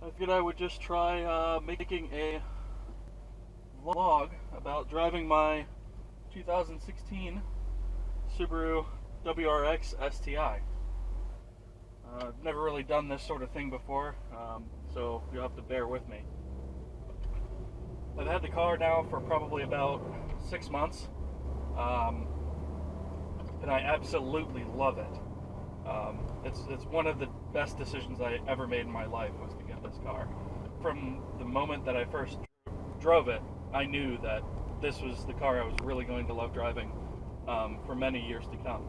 I figured I would just try making a vlog about driving my 2016 Subaru WRX STI. I've never really done this sort of thing before, so you'll have to bear with me. I've had the car now for probably about 6 months, and I absolutely love it. It's one of the best decisions I ever made in my life was to get this car. From the moment that I first drove it, I knew that this was the car I was really going to love driving for many years to come.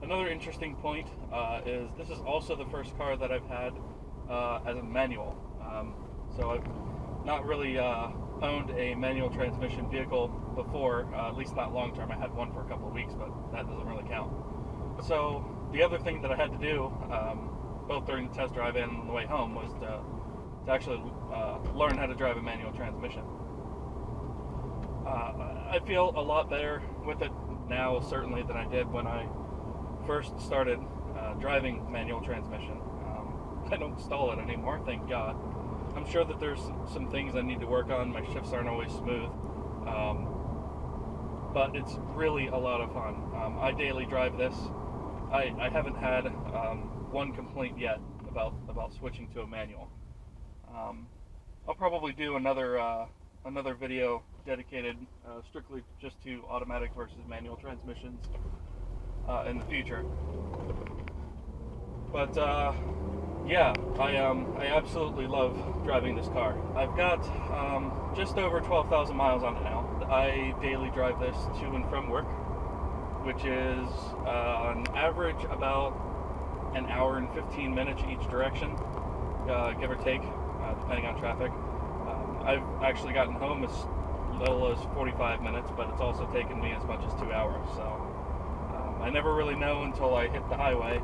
Another interesting point is this is also the first car that I've had as a manual. So I've not really owned a manual transmission vehicle before, at least not long term. I had one for a couple of weeks, but that doesn't really count. So the other thing that I had to do, both during the test drive and on the way home, was to actually learn how to drive a manual transmission. I feel a lot better with it now, certainly, than I did when I first started driving manual transmission. I don't stall it anymore, thank God. I'm sure that there's some things I need to work on. My shifts aren't always smooth, but it's really a lot of fun. I daily drive this. I haven't had one complaint yet about switching to a manual. I'll probably do another video dedicated strictly just to automatic versus manual transmissions in the future. But yeah, I absolutely love driving this car. I've got just over 12,000 miles on it now. I daily drive this to and from work, which is on average about an hour and 15 minutes each direction, give or take, depending on traffic. I've actually gotten home as little as 45 minutes, but it's also taken me as much as 2 hours. So I never really know until I hit the highway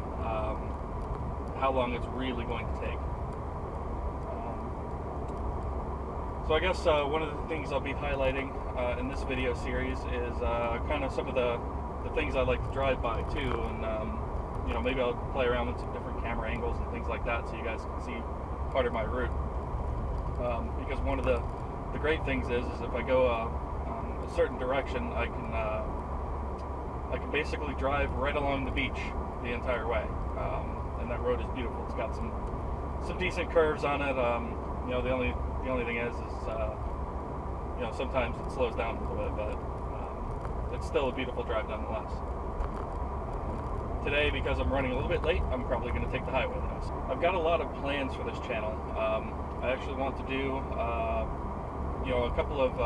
how long it's really going to take. So I guess one of the things I'll be highlighting in this video series is kind of some of the things I like to drive by too, and you know, maybe I'll play around with some different camera angles and things like that so you guys can see part of my route. Because one of the great things is if I go a certain direction, I can basically drive right along the beach the entire way. And that road is beautiful. It's got some decent curves on it. You know, the only thing is you know, sometimes it slows down a little bit, but it's still a beautiful drive nonetheless. Today, because I'm running a little bit late, I'm probably going to take the highway though. I've got a lot of plans for this channel. I actually want to do you know, a couple of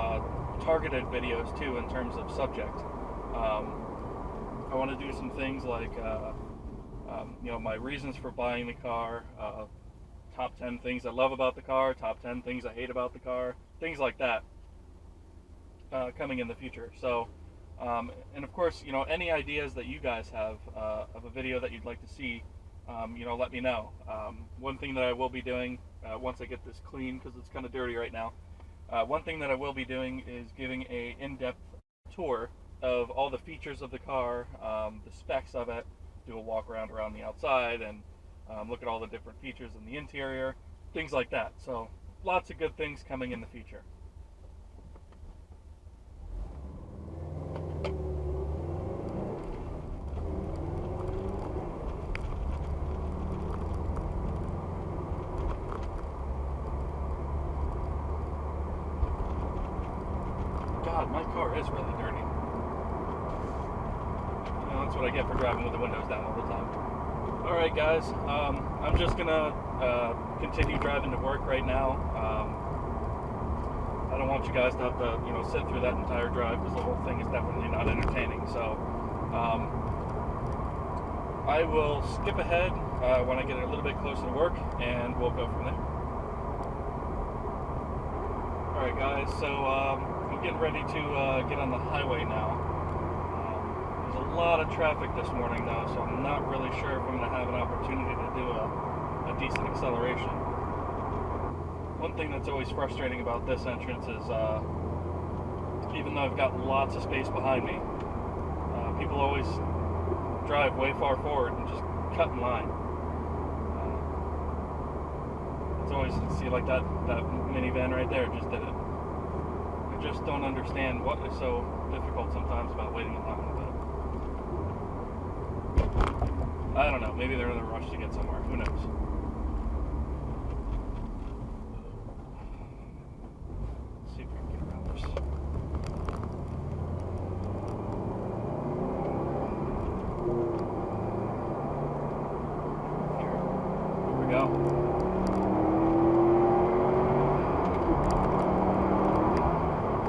targeted videos too in terms of subject. I want to do some things like you know, my reasons for buying the car, top 10 things I love about the car, top 10 things I hate about the car, things like that, coming in the future. So, and of course, you know, any ideas that you guys have of a video that you'd like to see, you know, let me know. One thing that I will be doing once I get this clean, because it's kind of dirty right now, one thing that I will be doing is giving a in-depth tour of all the features of the car, the specs of it, do a walk around the outside, and look at all the different features in the interior, things like that. So lots of good things coming in the future. God, my car is really dirty. You know, that's what I get for driving with the windows down all the time. Alright guys, I'm just gonna continue driving to work right now. I don't want you guys to have to, you know, sit through that entire drive, because the whole thing is definitely not entertaining. So I will skip ahead when I get a little bit closer to work, and we'll go from there. Alright guys, so I'm getting ready to get on the highway now. There's a lot of traffic this morning though, so I'm not really sure if I'm going to have an opportunity to do a decent acceleration. One thing that's always frustrating about this entrance is even though I've got lots of space behind me, people always drive way far forward and just cut in line. It's always see like that minivan right there just did it. I just don't understand what is so difficult sometimes about waiting in line. But I don't know. Maybe they're in a rush to get somewhere. Who knows? Let's see if we can get around this. Here we go.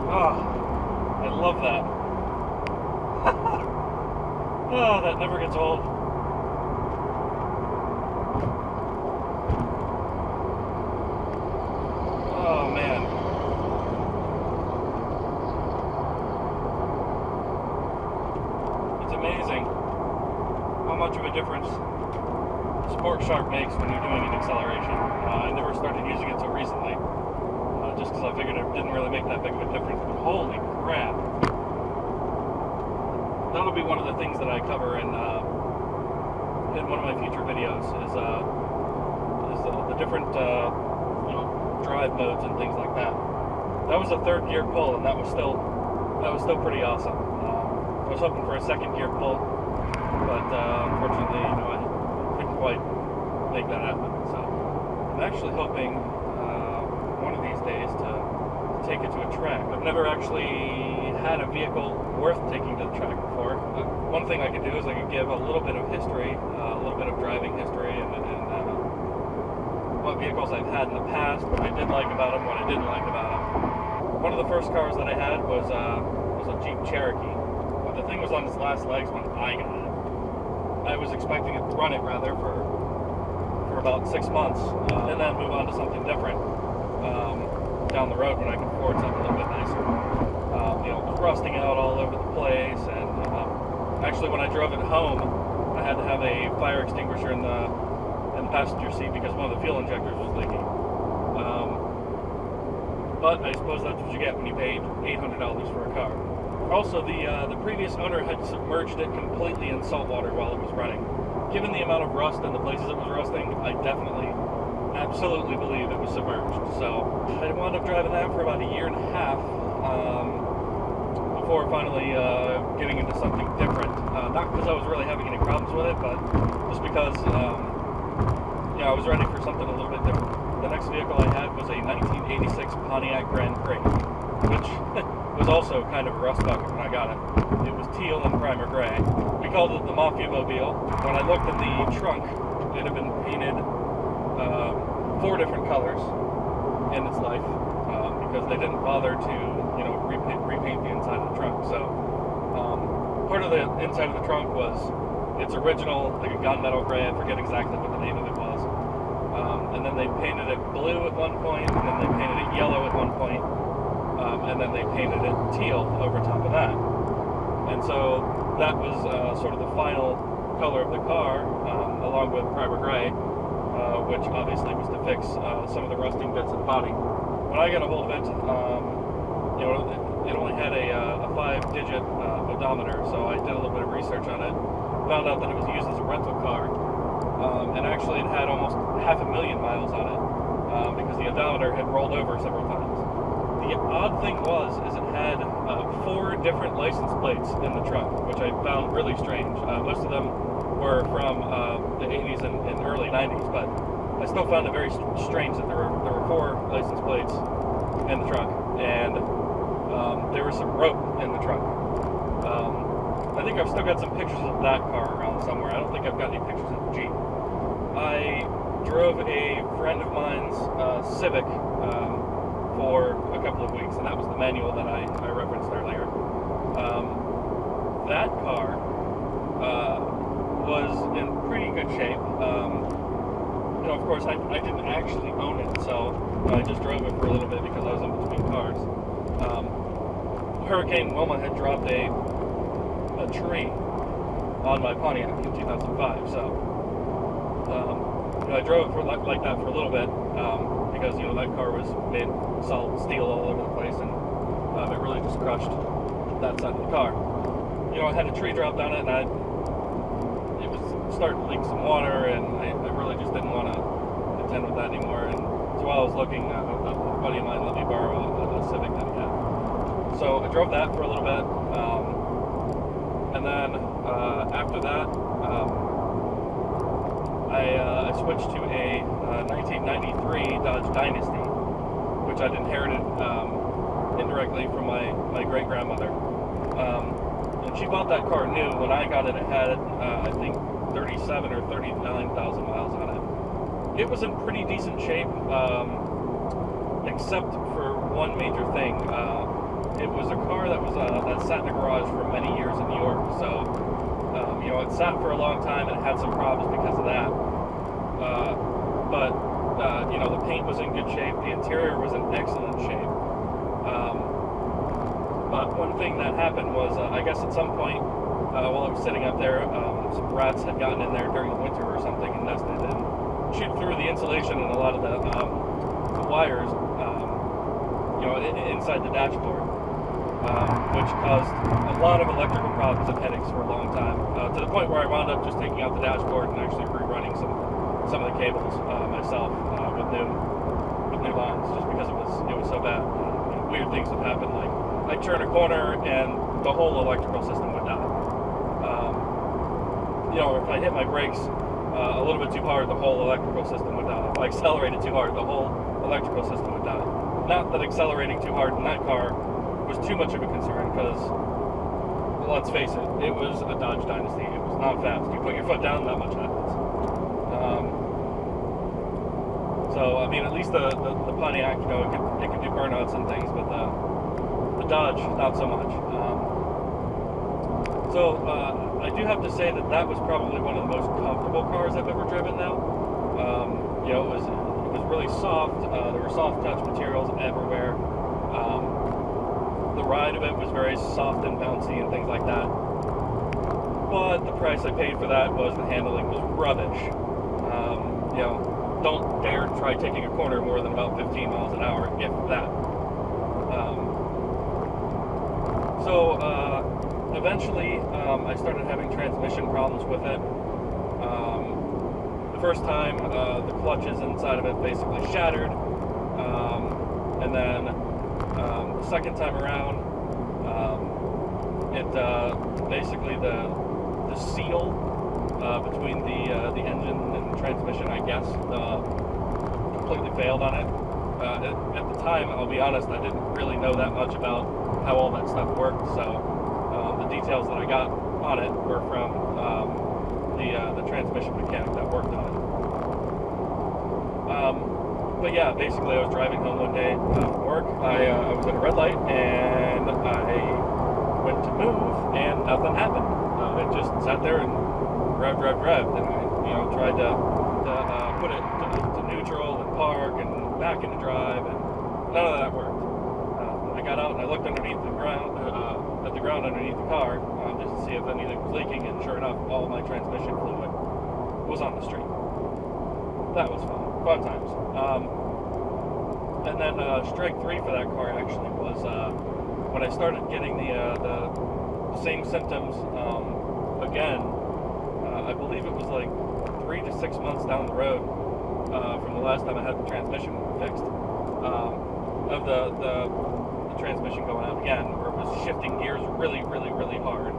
Oh, I love that. Oh, that never gets old. Oh, man. It's amazing how much of a difference Sport Shark makes when you're doing an acceleration. I never started using it so recently, just because I figured it didn't really make that big of a difference. But holy crap. That'll be one of the things that I cover in one of my future videos is the different drive modes and things like that. That was a third gear pull, and that was still pretty awesome. I was hoping for a second gear pull, but unfortunately, I couldn't quite make that happen. So I'm actually hoping one of these days to take it to a track. I've never actually had a vehicle worth taking to the track before. One thing I could do is I could give a little bit of history, a little bit of driving history, and what vehicles I've had in the past, what I did like about them, what I didn't like about them. One of the first cars that I had was a Jeep Cherokee, but the thing was on its last legs when I got it. I was expecting it to run it rather for about 6 months, and then move on to something different down the road when I could afford something a little bit nicer. It was rusting out all over the place, and actually when I drove it home, I had to have a fire extinguisher in the passenger seat because one of the fuel injectors was leaking. But I suppose that's what you get when you paid $800 for a car. Also, the previous owner had submerged it completely in salt water while it was running. Given the amount of rust and the places it was rusting, I absolutely believe it was submerged. So I wound up driving that for about a year and a half before finally getting into something different. Not because I was really having any problems with it, but just because I was ready for something a little bit different. The next vehicle I had was a 1986 Pontiac Grand Prix, which was also kind of a rust bucket when I got it. It was teal and primer gray. We called it the Mafia Mobile. When I looked in the trunk, it had been painted 4 different colors in its life because they didn't bother to repaint the inside of the trunk. So part of the inside of the trunk was its original, like a gunmetal gray. I forget exactly what the name of it was. And then they painted it blue at one point, and then they painted it yellow at one point, and then they painted it teal over top of that. And so that was sort of the final color of the car, along with primer gray, which obviously was to fix some of the rusting bits of the body. When I got a hold of it, it only had a 5-digit odometer, so I did a little bit of research on it. Found out that it was used as a rental car, and actually it had almost 500,000 miles on it because the odometer had rolled over several times. The odd thing is it had 4 different license plates in the trunk, which I found really strange. Most of them were from the 80s and early 90s, but I still found it very strange that there were 4 license plates in the trunk, and there was some rope in the trunk. I think I've still got some pictures of that car around somewhere. I don't think I've got any pictures of the Jeep. I drove a friend of mine's Civic for a couple of weeks, and that was the manual that I referenced earlier. That car was in pretty good shape. Of course, I didn't actually own it, so I just drove it for a little bit because I was in between cars. Hurricane Wilma had dropped a tree on my Pontiac in 2005, so I drove it for like that for a little bit because that car was made solid steel all over the place, and it really just crushed that side of the car. I had a tree drop down it, and it was starting to leak some water, and I really just didn't want to contend with that anymore. And so while I was looking, a buddy of mine let me borrow a Civic that he had. So I drove that for a little bit, and then after that, I switched to a 1993 Dodge Dynasty, which I'd inherited indirectly from my great-grandmother. And she bought that car new. When I got it, it had, I think, 37 or 39,000 miles on it. It was in pretty decent shape, except for one major thing. It was a car that sat in a garage for many years in New York. So, it sat for a long time and it had some problems because of that. But the paint was in good shape. The interior was in excellent shape. But one thing that happened was, I guess at some point, while I was sitting up there, some rats had gotten in there during the winter or something and nested and chewed through the insulation and a lot of the wires, inside the dashboard, which caused a lot of electrical problems and headaches for a long time, to the point where I wound up just taking out the dashboard and actually rerunning some of the cables myself with new lines, just because it was so bad. Weird things would happen, like I'd turn a corner and the whole electrical system would die. If I hit my brakes a little bit too hard, the whole electrical system would die. If I accelerated too hard, the whole electrical system would die. Not that accelerating too hard in that car was too much of a concern, because, let's face it, it was a Dodge Dynasty. It was not fast. You put your foot down, not much happens. So, I mean, at least the Pontiac, it could do burnouts and things, but the Dodge, not so much. I do have to say that was probably one of the most comfortable cars I've ever driven now. It was really soft. There were soft touch materials everywhere. The ride of it was very soft and bouncy and things like that. But the price I paid for that was the handling was rubbish. Don't dare try taking a corner more than about 15 miles an hour, if that. Eventually, I started having transmission problems with it. The first time, the clutches inside of it basically shattered. And then the second time around, basically the seal between the engine and the transmission, I guess, completely failed on it. At the time, I'll be honest, I didn't really know that much about how all that stuff worked, so the details that I got on it were from the transmission mechanic that worked on it. But yeah, basically I was driving home one day from work. I was at a red light and I went to move and nothing happened. It just sat there and revved, and I tried to put it to neutral and park and back into drive, and none of that worked. I got out and I looked underneath the ground, at the ground underneath the car, just to see if anything was leaking, and sure enough, all my transmission fluid was on the street. That was fun times. And then strike three for that car actually was when I started getting the same symptoms again. I believe it was like 3 to 6 months down the road from the last time I had the transmission fixed, of the transmission going out again, where it was shifting gears really, really, really hard.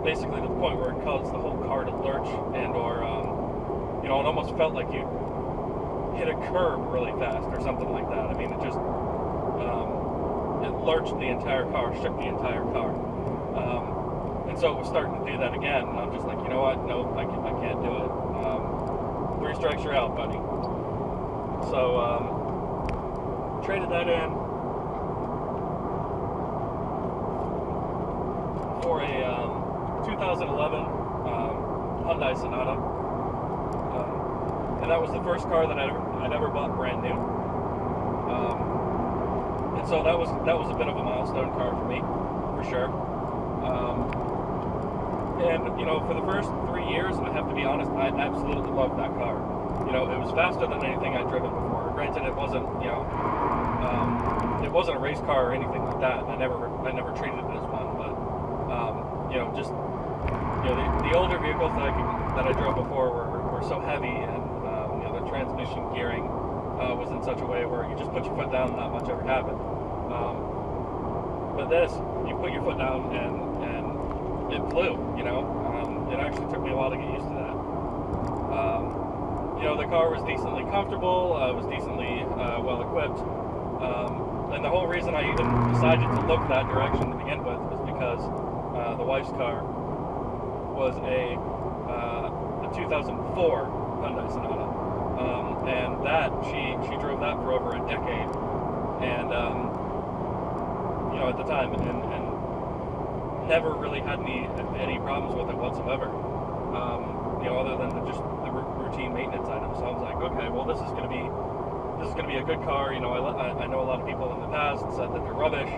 Basically to the point where it caused the whole car to lurch, and or it almost felt like you hit a curb really fast or something like that. I mean, it just it lurched the entire car, shook the entire car. And so it was starting to do that again, and I'm just like, you know what? No, I can't do it. 3 strikes, you're out, buddy. So traded that in for a 2011 Hyundai Sonata, and that was the first car that I'd ever bought brand new. And so that was a bit of a milestone car for me, for sure. And for the first 3 years, I have to be honest, I absolutely loved that car. It was faster than anything I'd driven before. Granted, it wasn't it wasn't a race car or anything like that. I never treated it as one, but the older vehicles that I drove before were so heavy, and the transmission transmission gearing was in such a way where you just put your foot down and not much ever happened. But this, you put your foot down and it flew, you know. It actually took me a while to get used to that. You know, the car was decently comfortable, was decently well equipped, and the whole reason I even decided to look that direction to begin with was because the wife's car was a 2004 Hyundai Sonata, and that she drove that for over a decade, and you know, at the time, and never really had any problems with it whatsoever. You know, other than just the routine maintenance items. So I was like, okay, well, this is going to be a good car. You know, I know a lot of people in the past said that they're rubbish,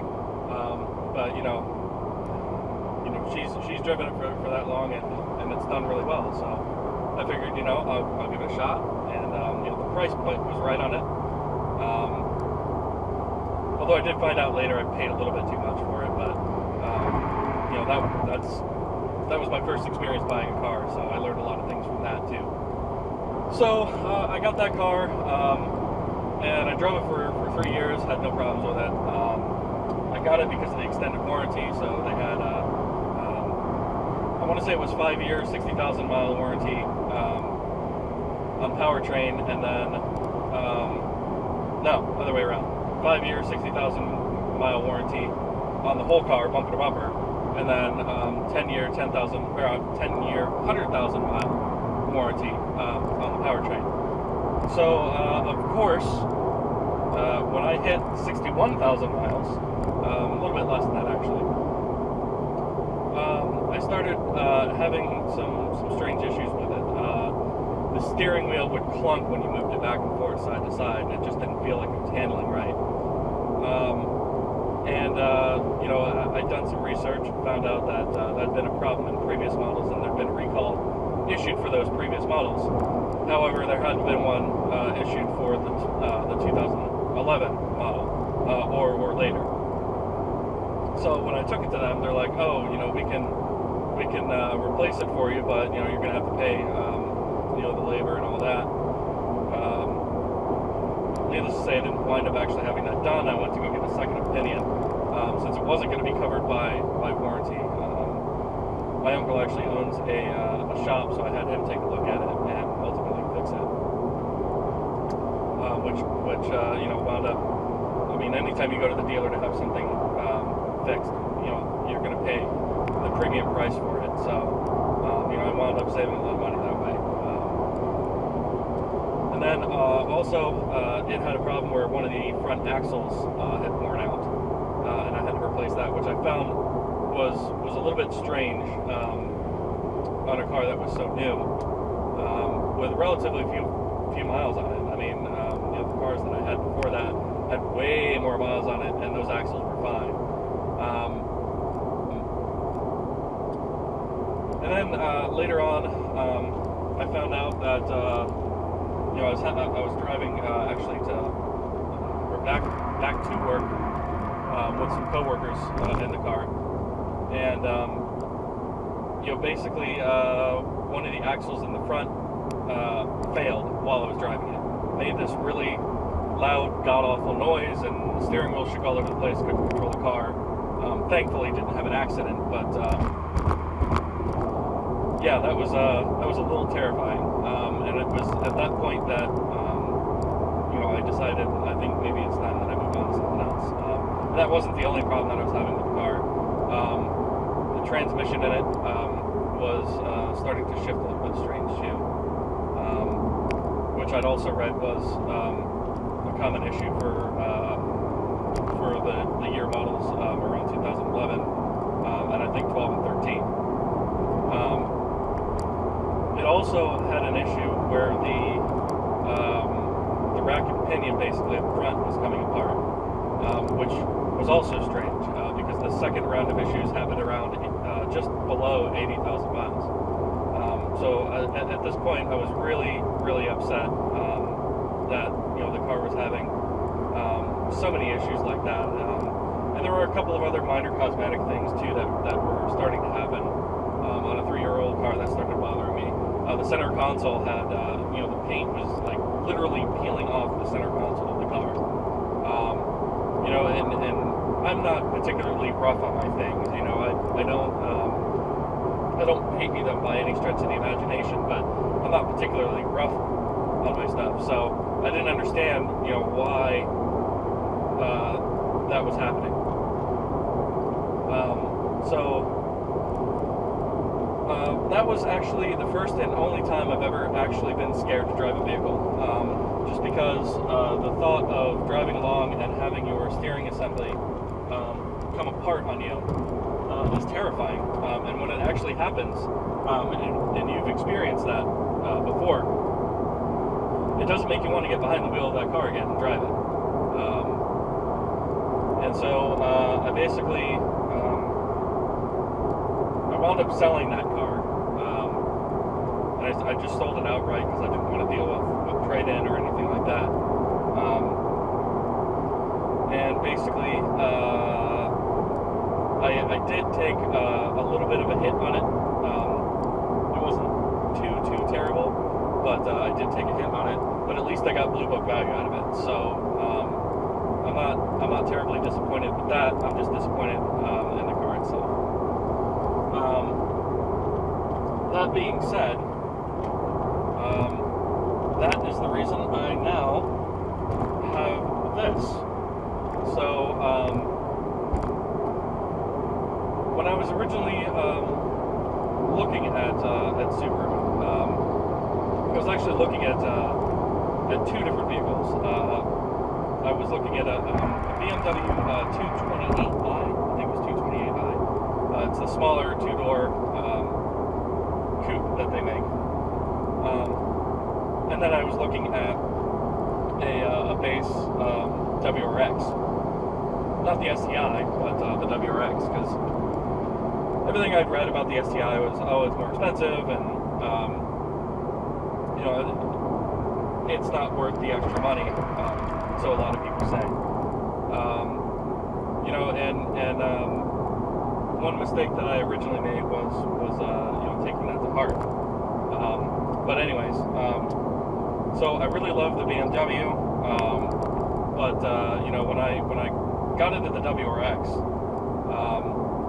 but you know, she's driven it for that long, and it's done really well. So I figured, you know, I'll give it a shot, and you know, the price point was right on it. Although I did find out later I paid a little bit too much for it, but you know, that was my first experience buying a car, so I learned a lot of things from that too. So I got that car, and I drove it for 3 years, had no problems with it. I got it because of the extended warranty, so they had, I want to say it was 5 years, 60,000 mile warranty on powertrain, and then, no, other way around. 5 years, 60,000 mile warranty on the whole car, bumper to bumper. And then 10-year, 100,000 mile warranty on the powertrain. So, of course, when I hit 61,000 miles, a little bit less than that actually, I started having some strange issues with it. The steering wheel would clunk when you moved it back and forth, side to side, and it just didn't feel like it was handling right. You know, I'd done some research and found out that that'd been a problem in previous models, and there'd been a recall issued for those previous models. However, there hadn't been one issued for the 2011 model or later. So when I took it to them, they're like, "Oh, you know, we can replace it for you, but you know, you're gonna have to pay you know, the labor and all that." Needless to say, I didn't wind up actually having that done. I went to go get a second opinion, since it wasn't going to be covered by warranty. My uncle actually owns a shop, so I had him take a look at it and ultimately fix it. Which you know, wound up. I mean, anytime you go to the dealer to have something fixed, you know, you're going to pay the premium price for it. So you know, I wound up saving a lot of money that way. And then also, it had a problem where one of the front axles had worn out, and I had to replace that, which I found was a little bit strange on a car that was so new, with relatively few miles on it. I mean, you know, the cars that I had before that had way more miles on it, and those axles were fine. And then later on, I found out that. You know, I was driving actually back to work with some coworkers in the car, and you know, basically one of the axles in the front failed while I was driving it. Made this really loud, god-awful noise, and the steering wheel shook all over the place. Couldn't control the car. Thankfully, didn't have an accident, but yeah, that was a little terrifying. And it was at that point that you know, I decided I think maybe it's time that I move on to something else. That wasn't the only problem that I was having with the car. The transmission in it was starting to shift a little bit strange too, which I'd also read was a common issue for the year models around 2011, and I think 12 and 13. It also had an issue where the rack and pinion basically at the front was coming apart, which was also strange because the second round of issues happened around just below 80,000 miles. So at this point, I was really upset that, you know, the car was having so many issues like that, and there were a couple of other minor cosmetic things too that were starting to happen on a 3-year-old car that started bothering me. The center console had, you know, the paint was like literally peeling off the center console of the car. You know, and I'm not particularly rough on my things. You know, I don't hate them by any stretch of the imagination, but I'm not particularly rough on my stuff. So I didn't understand, you know, why that was happening. That was actually the first and only time I've ever actually been scared to drive a vehicle. Just because the thought of driving along and having your steering assembly come apart on you is terrifying. And when it actually happens, and you've experienced that before, it doesn't make you want to get behind the wheel of that car again and drive it. And so I basically I wound up selling that car. I just sold it outright because I didn't want to deal with trade-in or anything like that. And basically, I did take a little bit of a hit on it. It wasn't too terrible, but I did take a hit on it. But at least I got blue book value out of it. So I'm not terribly disappointed with that. I'm just disappointed in the car itself. That being said, that is the reason I now have this. So, when I was originally looking at Subaru, I was actually looking at two different vehicles. I was looking at a BMW 228i. I think it was 228i. It's a smaller two-door coupe that they make. And then I was looking at a base WRX, not the STI, but the WRX, because everything I'd read about the STI was, it's more expensive, and you know, it's not worth the extra money. So a lot of people say, you know, and one mistake that I originally made was you know, taking that to heart. But anyways, so I really love the BMW, but you know, when I got into the WRX,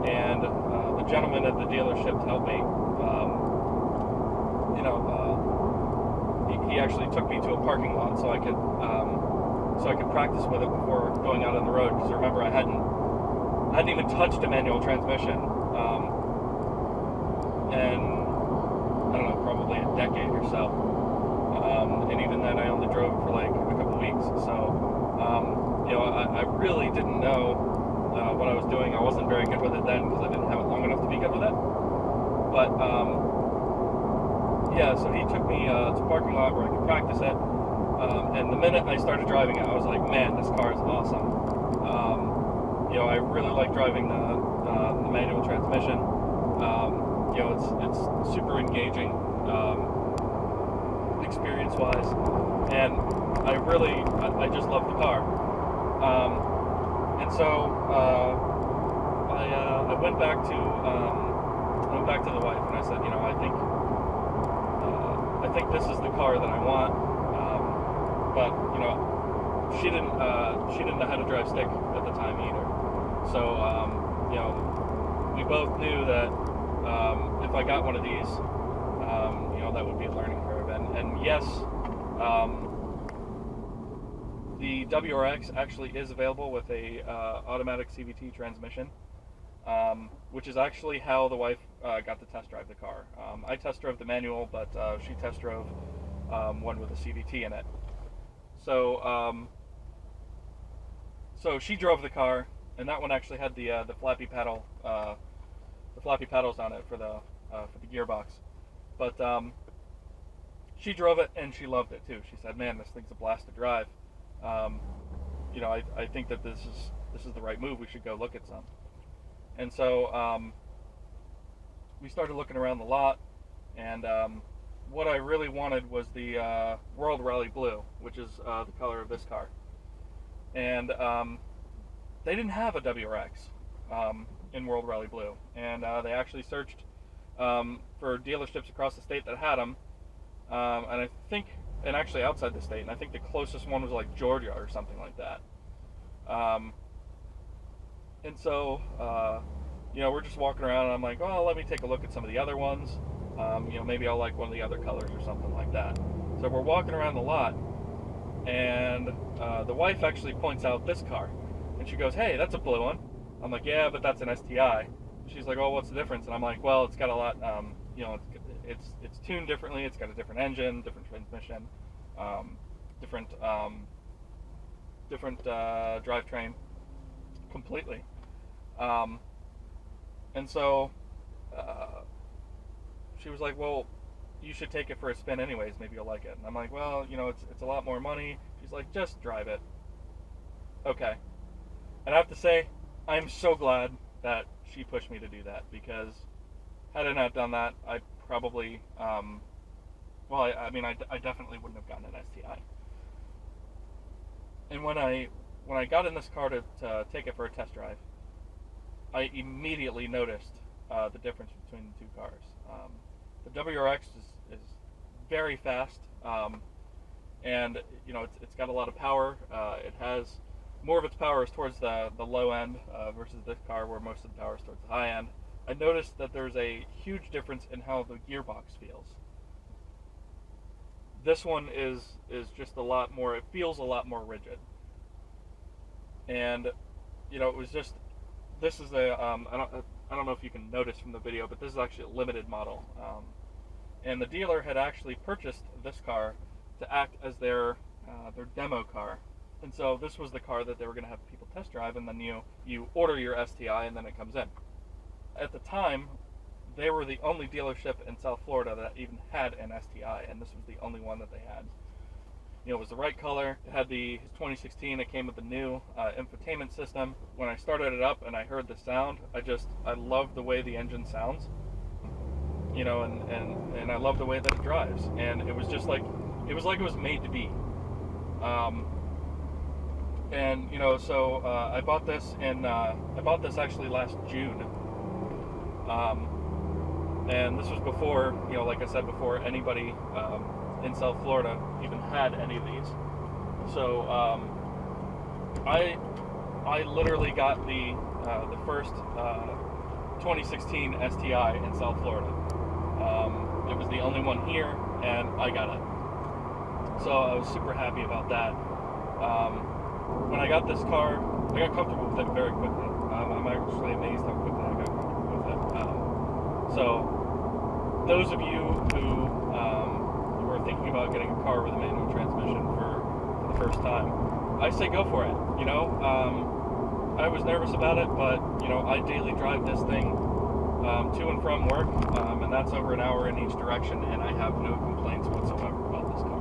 and the gentleman at the dealership to help me, you know, he actually took me to a parking lot so I could practice with it before going out on the road. Because remember, I hadn't even touched a manual transmission, and I don't know, probably a decade or so. And even then, I only drove it for like a couple weeks. So, you know, I really didn't know what I was doing. I wasn't very good with it then because I didn't have it long enough to be good with it. But, yeah, so he took me to a parking lot where I could practice it. And the minute I started driving it, I was like, man, this car is awesome. You know, I really like driving the manual transmission. You know, it's super engaging, experience-wise, and I just love the car. And so I went back to the wife and I said, you know, I think this is the car that I want. But you know, she didn't know how to drive stick at the time either. So you know, we both knew that if I got one of these, you know, that would be a learning curve. And yes, the WRX actually is available with a automatic CVT transmission, which is actually how the wife got to test drive the car. I test drove the manual, but she test drove one with a CVT in it. So so she drove the car, and that one actually had the flappy paddles on it for the gearbox. But she drove it and she loved it too. She said, "Man, this thing's a blast to drive. You know, I think that this is the right move. We should go look at some." And so we started looking around the lot, and what I really wanted was the World Rally Blue, which is the color of this car. And they didn't have a WRX in World Rally Blue, and they actually searched for dealerships across the state that had them, and I think and actually outside the state, and I think the closest one was like Georgia or something like that. Um, and so, we're just walking around, and I'm like, well, let me take a look at some of the other ones. Maybe I'll like one of the other colors or something like that. So we're walking around the lot, and the wife actually points out this car, and she goes, "Hey, that's a blue one." I'm like, "Yeah, but that's an STI." She's like, "Oh, what's the difference?" And I'm like, "Well, it's got a lot. It's tuned differently. It's got a different engine, different transmission, um, different drivetrain, completely." Um, and so uh, she was like, "Well, you should take it for a spin anyways. Maybe you'll like it." And I'm like, "Well, it's a lot more money." She's like, "Just drive it." Okay. And I have to say, I'm so glad that she pushed me to do that, because had I not done that, I probably, I definitely wouldn't have gotten an STI. And when I got in this car to take it for a test drive, I immediately noticed the difference between the two cars. The WRX is very fast, and it's got a lot of power. It has more of its power is towards the low end versus this car, where most of the power is towards the high end. I noticed that there's a huge difference in how the gearbox feels. This one is just a lot more. It feels a lot more rigid, and it was just. This is I don't know if you can notice from the video, but this is actually a limited model, and the dealer had actually purchased this car to act as their demo car. And so this was the car that they were going to have people test drive, and then you order your STI, and then it comes in. At the time, they were the only dealership in South Florida that even had an STI, and this was the only one that they had. It was the right color. It had his 2016. It came with the new infotainment system. When I started it up and I heard the sound, I love the way the engine sounds. And I love the way that it drives. And it was just like it was made to be. So I bought this actually last June. And this was before, like I said before, anybody in South Florida even had any of these. So I literally got the first 2016 STI in South Florida. It was the only one here, and I got it. So I was super happy about that. When I got this car, I got comfortable with it very quickly. I'm actually amazed how quickly I got comfortable with it. So those of you who are thinking about getting a car with a manual transmission for the first time, I say go for it. I was nervous about it, but I daily drive this thing to and from work, and that's over an hour in each direction, and I have no complaints whatsoever about this car.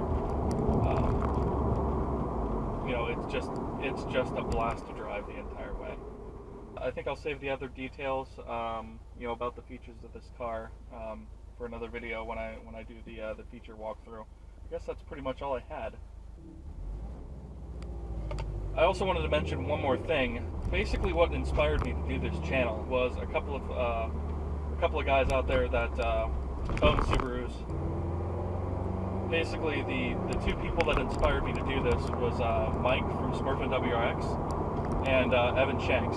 It's just a blast to drive the entire way. I think I'll save the other details, about the features of this car, for another video when I do the feature walkthrough. I guess that's pretty much all I had. I also wanted to mention one more thing. Basically, what inspired me to do this channel was a couple of guys out there that own Subarus. Basically, the two people that inspired me to do this was Mike from Smurfin' WRX and Evan Shanks.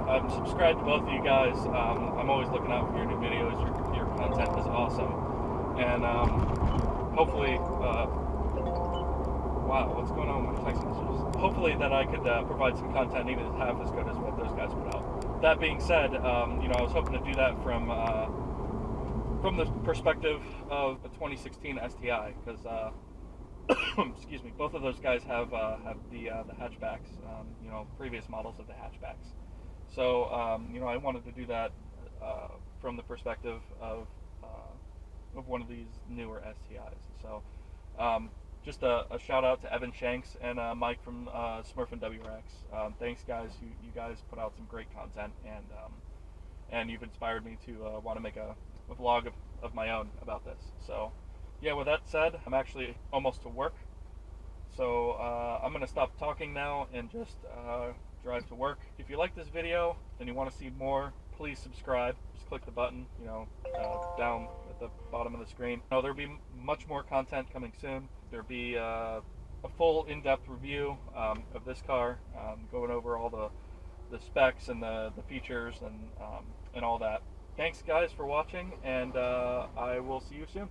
I'm subscribed to both of you guys. I'm always looking out for your new videos. Your content is awesome, and hopefully, wow, what's going on with my text messages? Hopefully that I could provide some content even half as good as what those guys put out. That being said, I was hoping to do that from the perspective of the 2016 STI, because excuse me, both of those guys have the hatchbacks, previous models of the hatchbacks. So I wanted to do that from the perspective of one of these newer STIs. So just a shout out to Evan Shanks and Mike from Smurfin' WRX. Thanks, guys. You guys put out some great content, and you've inspired me to want to make a vlog of my own about this. So yeah, with that said, I'm actually almost to work. So I'm going to stop talking now and just drive to work. If you like this video and you want to see more, please subscribe. Just click the button, down at the bottom of the screen. There'll be much more content coming soon. There'll be a full in-depth review of this car, going over all the specs and the features and all that. Thanks guys for watching, and I will see you soon.